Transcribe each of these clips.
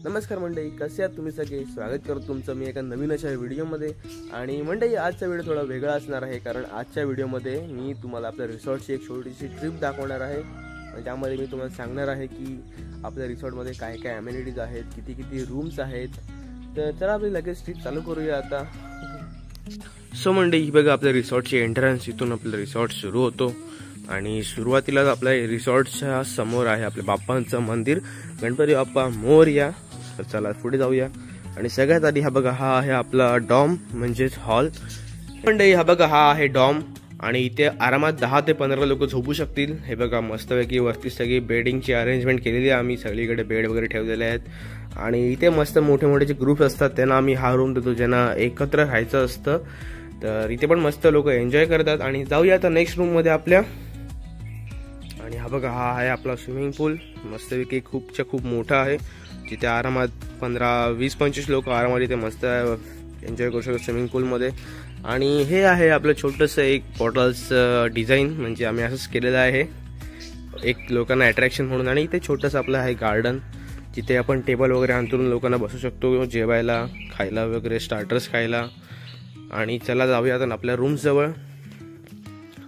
नमस्कार मंडळी, कसे आहात तुम्ही सगळे? स्वागत करतो तुमचं मी एका नवीन अशा व्हिडिओमध्ये. आणि मंडळी, आजचा व्हिडिओ थोडा वेगळा असणार आहे, कारण आजच्या व्हिडिओमध्ये मी तुम्हाला आपल्या रिसॉर्टची एक छोटीशी ट्रिप दाखवणार आहे. त्यामध्ये मी तुम्हाला सांगणार आहे की आपल्या रिसॉर्टमध्ये काय काय ॲमेनिटीज आहेत, किती किती रूम्स आहेत. तर चला आपली लगेच ट्रिप चालू करूया आता. सो मंडळी, ही बघा आपल्या रिसॉर्टची एंट्रन्स. इथून आपलं रिसॉर्ट सुरू होतो आणि सुरुवातीलाच आपल्या रिसॉर्टच्या समोर आहे आपल्या बाप्पांचं मंदिर, गणपती बाप्पा मोरया. तर चला पुढे जाऊया. आणि सगळ्यात आधी हा बघा, हा आहे आपला डॉम म्हणजेच हॉल. मंडळी, हा बघा, हा आहे डॉम आणि इथे आरामात 10 ते 15 लोक झोपू शकतील. हे बघा, मस्तपैकी वरती सगळी बेडिंगची अरेंजमेंट केलेली आहे. आम्ही सगळीकडे बेड वगैरे ठेवलेले आहेत आणि इथे मस्त मोठे मोठे जे ग्रुप असतात त्यांना आम्ही हा रूम देतो, ज्यांना एकत्र राहायचं असतं. तर इथे पण मस्त लोक एन्जॉय करतात. आणि जाऊया आता नेक्स्ट रूममध्ये आपल्या. आणि हा बघा, हा आहे आपला स्विमिंग पूल. मस्तपैकी खूप मोठा आहे, जिथे आरामात 15, 20, 25 लोक आरामात इथे मस्त एन्जॉय करू शकतात स्विमिंग पूलमध्ये. आणि हे आहे आपलं छोटंसं एक बॉटल्स डिझाईन, म्हणजे आम्ही असंच केलेलं आहे एक लोकांना अट्रॅक्शन म्हणून. आणि इथे छोटंसं आपलं आहे गार्डन, जिथे आपण टेबल वगैरे अंतरून लोकांना बसू शकतो जेवायला, खायला वगैरे, स्टार्टर्स खायला. आणि चला जाऊया आता आपल्या रूम्सजवळ.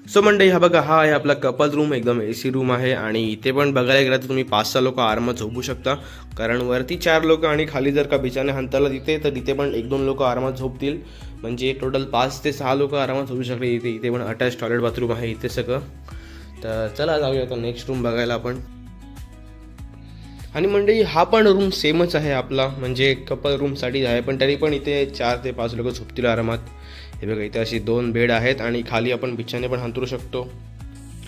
सो मंडळी, हा बघा, हा आहे आपला कपल रूम. एकदम AC रूम आहे आणि इथे पण बघायला गेला तर तुम्ही 5-6 लोक आरामात झोपू शकता, कारण वरती 4 लोक आणि खाली जर का बिछाने हंतरला तिथे, तर तिथे पण 1-2 लोक आरामात झोपतील. म्हणजे टोटल 5 ते 6 लोक आरामात झोपू शकले. इथे पण अटॅच टॉयलेट बाथरूम आहे इथे सगळं. तर चला जाऊया आता नेक्स्ट रूम बघायला आपण. आणि मंडळी, हा पण रूम सेमच आहे आपला, म्हणजे कपल रूमसाठी आहे, पण तरी पण इथे 4 ते 5 लोक झोपतील आरामात. हे बघा, इथे अशी 2 बेड आहेत आणि खाली आपण बिछाने पण हंतरू शकतो.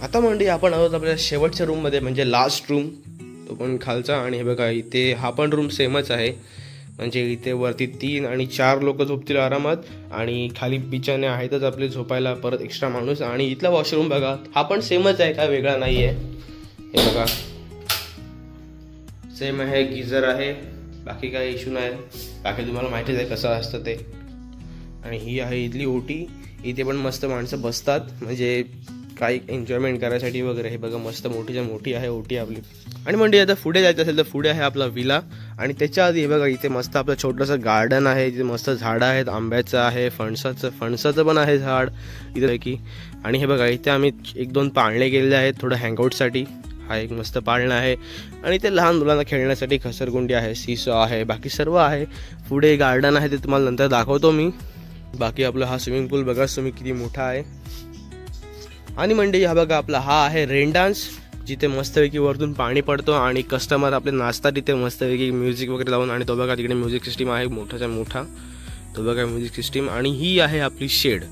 आता मंडळी, आपण आहोत आपल्या शेवटच्या रूममध्ये, म्हणजे लास्ट रूम, तो पण खालचा. आणि हे बघा, इथे हा पण रूम सेमच आहे, म्हणजे इथे वरती 3 आणि 4 लोक झोपतील आरामात आणि खाली बिछाने आहेतच आपले झोपायला, परत एक्स्ट्रा माणूस. आणि इथला वॉशरूम बघा, हा पण सेमच आहे, काय वेगळा नाही आहे. हे बघा, सेम आहे, गिझर आहे, बाकी काही इश्यू नाही. बाकी तुम्हाला माहितीच आहे कसं असतं ते. आणि ही आहे इथली ओटी. इथे पण मस्त माणसं बसतात, म्हणजे काही एन्जॉयमेंट करायसाठी वगैरे. हे बघा, मस्त मोठीच्या मोठी आहे ओटी आपली. आणि म्हणजे आता पुढे जायचं असेल तर पुढे आहे आपला विला. आणि त्याच्या आधी हे बघा, इथे मस्त आपलं छोटंसं गार्डन आहे, जिथे मस्त झाडं आहेत, आंब्याचं आहे, फणसाचं पण आहे झाड इथे की. आणि हे बघा, इथे आम्ही 1-2 पाळणे केलेले आहेत थोडं हँगआउटसाठी. हा एक मस्त पाळणं आहे. आणि ते लहान मुलांना खेळण्यासाठी घसरगुंडी आहे, सीसॉ आहे, बाकी सर्व आहे. पुढे गार्डन आहे, ते तुम्हाला नंतर दाखवतो मी. बाकी आपला हा स्विमिंग पूल बघा तुम्ही किती मोठा आहे. आणि मंडळी, हा बघा आपला, हा आहे रेन डान्स, जिथे मस्तपैकी वरतून पाणी पडतो आणि कस्टमर आपले नाचतात तिथे मस्तपैकी म्युझिक वगैरे लावून. आणि तो बघा तिकडे म्युझिक सिस्टीम आहे, मोठाच्या मोठा, तो बघा म्युझिक सिस्टीम. आणि ही आहे आपली शेड,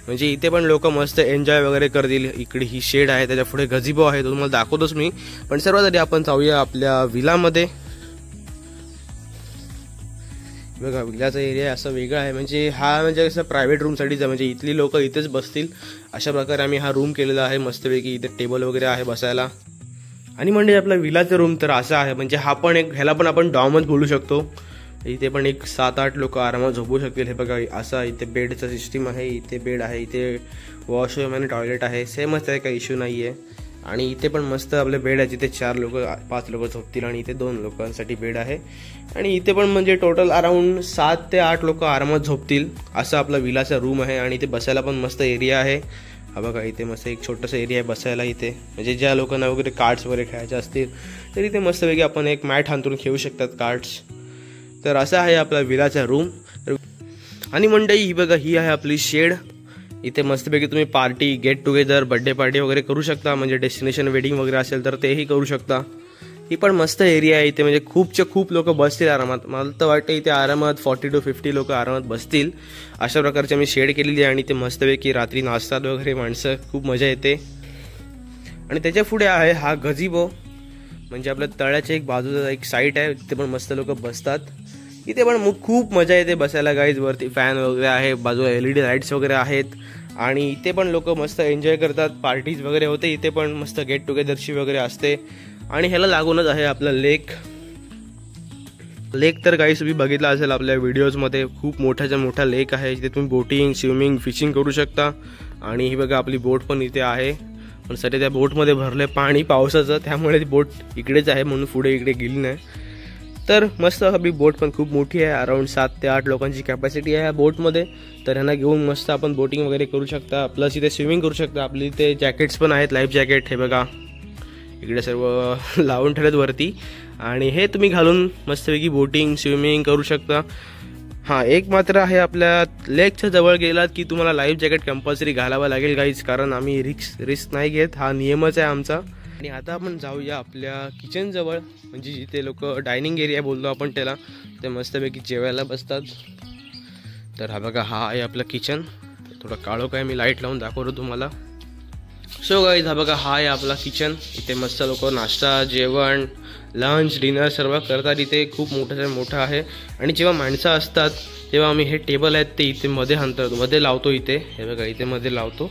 म्हणजे इथे पण लोक मस्त एन्जॉय वगैरे करतील. इकडे ही शेड आहे, त्याच्या पुढे गझिबो आहे, तो तुम्हाला दाखवतोच मी. पण सर्वात आधी आपण जाऊया आपल्या विलामध्ये. बघा, विलाचा एरिया असा वेगळा आहे, म्हणजे हा म्हणजे असं प्रायव्हेट रूमसाठीच आहे, म्हणजे इथली लोक इथेच बसतील अशा प्रकारे आम्ही हा रूम केलेला आहे. मस्तपैकी इथे टेबल वगैरे आहे बसायला. आणि म्हणजे आपला विलाचा रूम तर असा आहे, म्हणजे हा पण एक, ह्याला पण आपण डॉमच बोलू शकतो. इथे पण एक 7-8 लोक आरामात झोपू शकतील. हे बघा, असा इथे बेडचा सिस्टीम आहे, इथे बेड आहे, इथे वॉशरूम आणि टॉयलेट आहे, सेमच आहे, काही इश्यू नाही आहे. आणि इथे पण मस्त आपले बेड आहे, जिथे 4-5 लोक झोपतील आणि इथे 2 लोकांसाठी बेड आहे. आणि इथे पण म्हणजे टोटल अराउंड 7 ते 8 लोक आरामात झोपतील असा आपला विलाचा रूम आहे. आणि इथे बसायला पण मस्त एरिया आहे. हा बघा, इथे मस्त एक छोटंसं एरिया आहे बसायला इथे, म्हणजे ज्या लोकांना वगैरे कार्ड्स वगैरे खेळायचे असतील तर इथे मस्तपैकी आपण एक मॅट हांतरून खेळू शकतात कार्ड्स. तर असा आहे आपला विलाचा रूम. आणि मंडळी, ही बघा, ही आहे आपली शेड. इथे मस्तपैकी तुम्ही party, get together, birthday party वगैरे करू शकता, म्हणजे डेस्टिनेशन वेडिंग वगैरे असेल तर तेही करू शकता. ही पण मस्त एरिया आहे इथे, म्हणजे खूप लोक बसतील आरामात. मला तर वाटतं इथे आरामात 40 to 50 लोक आरामात बसतील. अशा प्रकारची आम्ही शेड केलेली आहे. आणि ते मस्तपैकी रात्री नाचतात वगैरे माणसं, खूप मजा येते. आणि त्याच्या पुढे आहे हा गझिबो, म्हणजे आपल्या तळ्याच्या एक बाजूचा एक साईट आहे, तिथे पण मस्त लोक बसतात. इथे पण खूप मजा येते बसायला गाईज. वरती फॅन वगैरे आहे, बाजूला LED लाईट्स वगैरे आहेत. आणि इथे पण लोक मस्त एन्जॉय करतात, पार्टीज वगैरे होते इथे पण, मस्त गेट टुगेदरची वगैरे असते. आणि ह्याला लागूनच आहे आपलं लेक. तर काही तुम्ही बघितला असेल आपल्या व्हिडिओजमध्ये, खूप मोठ्याच्या मोठा लेक आहे, जिथे तुम्ही बोटिंग, स्विमिंग, फिशिंग करू शकता. आणि ही बघा आपली बोट पण इथे आहे, पण सध्या त्या बोटमध्ये भरले पाणी पावसाचं, त्यामुळे ती बोट इकडेच आहे, म्हणून पुढे इकडे गेली नाही. तर मस्त आपली बोट पण खूप मोठी आहे, अराउंड 7 ते 8 लोकांची कॅपॅसिटी आहे ह्या बोटमध्ये. तर ह्यांना घेऊन मस्त आपण बोटिंग वगैरे करू शकता, प्लस इथे स्विमिंग करू शकता. आपली इथे जॅकेट्स पण आहेत, लाईफ जॅकेट हे बघा इकडे सर्व लावून ठेवलेत वरती, आणि हे तुम्ही घालून मस्तपैकी बोटिंग स्विमिंग करू शकता. हां, एक मात्र आहे, आपल्या लेकच्या जवळ गेलात की तुम्हाला लाईफ जॅकेट कंपल्सरी घालावं लागेल गाईज, कारण आम्ही रिस्क नाही घेत, हा नियमच आहे आमचा. आणि आता आपण जाऊया आपल्या किचन जवळ, म्हणजे जिथे लोक डायनिंग एरिया बोलतो आपण त्याला, ते मस्तपैकी जेवायला बसतात. तर हा बघा, हा आहे आपलं किचन. थोडं काळोख आहे, मी लाईट लावून दाखवतो तुम्हाला. सो गाईज, हा बघा, हा आहे आपला किचन. इथे मस्त लोक नाश्ता, जेवण, लंच, डिनर सर्व करतात. इथे खूप मोठं आहे. आणि जेव्हा माणसं असतात तेव्हा आम्ही हे टेबल आहेत ते इथे मध्ये लावतो. इथे हे बघा, इथे मध्ये लावतो.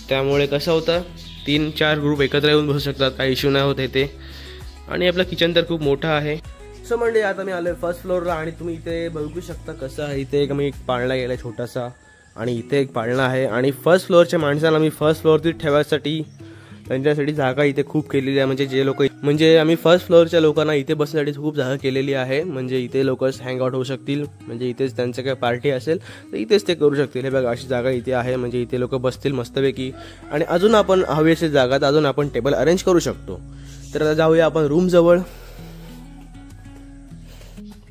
त्यामुळे कसं होतं, 3-4 ग्रुप एकत्र येऊन बसू शकतात, काही इश्यू नाही होत इथे. आणि आपलं किचन तर खूप मोठं आहे. सो म्हणजे आता मी आलोय फर्स्ट फ्लोअरला, आणि तुम्ही इथे बघू शकता कसं आहे. इथे एक पाळणा गेला छोटासा, आणि इथे एक पाळणा आहे. आणि फर्स्ट फ्लोअरच्या माणसाला मी फर्स्ट फ्लोअरती ठेवायसाठी त्यांच्यासाठी जागा इथे खूप केलेली आहे. म्हणजे जे लोक, म्हणजे आम्ही फर्स्ट फ्लोअरच्या लोकांना इथे बसण्यासाठी खूप जागा केलेली आहे. म्हणजे इथे लोक हँग आउट होऊ शकतील, म्हणजे इथेच त्यांचं काही पार्टी असेल तर इथेच ते करू शकतील. हे बघा, अशी जागा इथे आहे, म्हणजे इथे लोक बसतील मस्तपैकी. आणि अजून आपण हवी अशी जागा, अजून आपण टेबल अरेंज करू शकतो. तर आता जाऊया आपण रूम जवळ.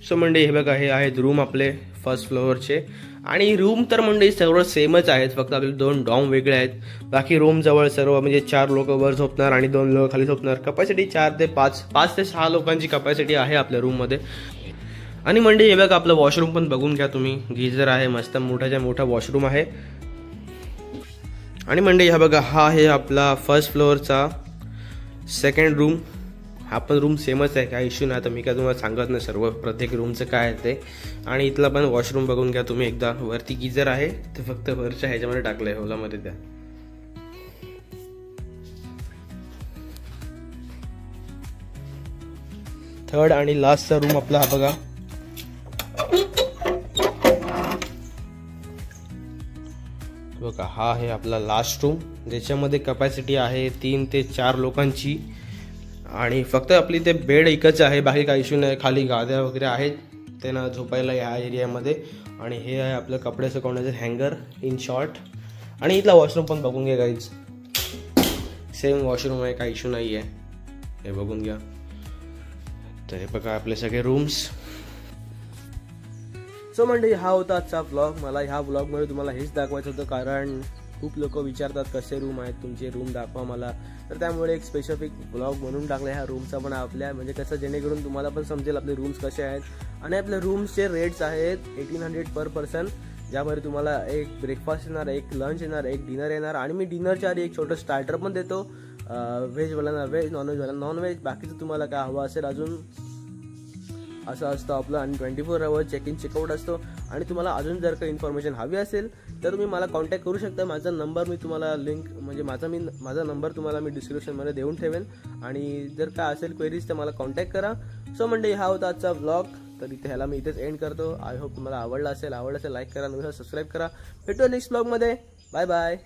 सो म्हणजे हे बघा, हे आहेत रूम आपले फर्स्ट फ्लोअरचे. आणि रूम तर म्हणजे सर्व सेमच आहेत, फक्त आपले 2 डॉम वेगळे आहेत. बाकी रूम जवळ सर्व म्हणजे 4 लोक वर झोपणार आणि 2 लोक खाली झोपणार. कपॅसिटी 4 ते 5 ते 6 लोकांची कपॅसिटी आहे आपल्या रूममध्ये. आणि म्हणजे हे बघा, आपलं वॉशरूम पण बघून घ्या तुम्ही. गीझर आहे, मस्त मोठाच्या मोठा वॉशरूम आहे. आणि म्हणजे हा बघा, हा आहे आपला फर्स्ट फ्लोअरचा सेकंड रूम. हा पण रूम सेमच आहे, काय इश्यू नाही. आता मी काय तुम्हाला सांगत नाही सर्व प्रत्येक रूमचं काय आहे ते. आणि इथला पण वॉशरूम बघून घ्या तुम्ही एकदा. वरती गीझर आहे, ते फक्त वरच्या ह्याच्यामध्ये टाकलंय, होलामध्ये त्या. थर्ड आणि लास्टचा रूम आपला हा बघा. बघा, हा आहे आपला लास्ट रूम, ज्याच्यामध्ये कपॅसिटी आहे 3 ते 4 लोकांची. आणि फक्त आपली ते बेड एकच आहे, बाकी काही इश्यू नाही. खाली गाद्या वगैरे आहेत त्यांना झोपायला या एरियामध्ये. आणि हे आहे आपलं कपडे सुकवण्याचं हँगर इन शॉर्ट. आणि इथला वॉशरूम पण बघून घ्या गाईज, सेम वॉशरूम आहे, काही इश्यू नाही आहे, हे बघून घ्या. तर हे बघा आपले सगळे रूम्स. सो म्हणजे हा होता आजचा व्लॉग. मला ह्या व्लॉगमध्ये तुम्हाला हेच दाखवायचं होतं, कारण खूप लोक विचारतात कसे रूम आहेत तुमचे, रूम दाखवा मला. तर त्यामुळे एक स्पेसिफिक ब्लॉग बनवून टाकला ह्या रूमचा पण आपल्या, म्हणजे कसं जेणेकरून तुम्हाला पण समजेल आपले रूम्स कसे आहेत. आणि आपल्या रूम्सचे रेट्स आहेत 1800 पर पर्सन, ज्यामध्ये तुम्हाला एक ब्रेकफास्ट येणार, एक लंच येणार, एक डिनर येणार. आणि मी डिनरच्या आधी एक छोटं स्टार्टर पण देतो, व्हेजवाल्यांना व्हेज, नॉनव्हेजवाल्यांना नॉनव्हेज. बाकीचं तुम्हाला काय हवं असेल अजून असं असतं आपलं. आणि 24 आवर चेक इन चेकआउट असतो. आणि तुम्हाला अजून जर काही इन्फॉर्मेशन हवी असेल तर तुम्ही मला कॉन्टॅक्ट करू शकता. माझा नंबर मी तुम्हाला लिंक, म्हणजे माझा नंबर तुम्हाला मी डिस्क्रिप्शनमध्ये देऊन ठेवेन. आणि जर काय असेल क्वेरीज तर मला कॉन्टॅक्ट करा. सो म्हणजे हा होता आजचा व्लॉग. तर ह्याला मी इथेच एंड करतो. आय होप तुम्हाला आवडला असेल लाईक करा, सबस्क्राईब करा. भेटूया नेक्स्ट व्लॉगमध्ये. Bye bye.